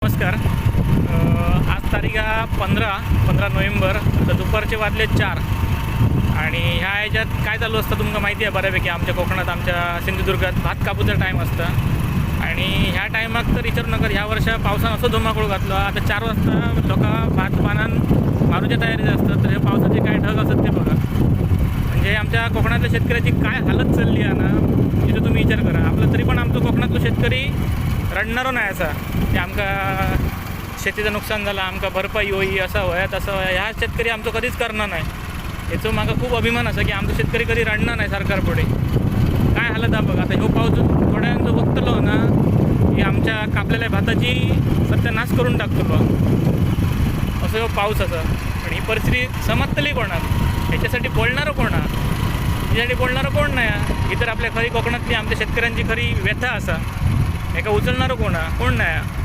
नमस्कार. आज तारीख 15 नोव्हेंबर. तर दुपारचे वाजले 4 आणि ह्या ह्याच्यात काय चालू असतं तुमका माहिती आहे बऱ्यापैकी. आमच्या कोकणात, आमच्या सिंधुदुर्गात भात कापूचा टाईम असतं आणि ह्या टायमाक तर विचारू नका. ह्या वर्षा पावसानं असं धुमाकूळ घातलं. आता 4 वाजता लोक भात पानान मारूच्या तयारीत असतात. तर हे पावसाचे काय ढग असतात ते बघा. म्हणजे आमच्या कोकणातल्या शेतकऱ्याची काय हालत चालली आहे ना, तिथं तुम्ही विचार करा. आपलं तरी पण आमचं कोकणातलं शेतकरी रडणारो नाही असा की आमका शेतीचं नुकसान झालं, आमका भरपाई होई, असं होया तसं होया. ह्या शेतकरी आमचं कधीच करणार नाही. याचं मागं खूप अभिमान असं की आमचं शेतकरी कधी रडणार नाही सरकारपुढे. काय हालत आहे बघा. आता ह्यो पाऊस थोड्यांचं वक्तलो ना की आमच्या कापलेल्या भाताची सत्यानाश करून टाकतो बा, असं ह्यो पाऊस असं. पण ही परिस्थिती समजतली कोणाक? याच्यासाठी बोलणारं कोणा? याच्यासाठी बोलणारं कोण नाही. ही तर आपल्या खरी कोकणातली आमच्या शेतकऱ्यांची खरी व्यथा असा. एका उचलणारं कोण नाही.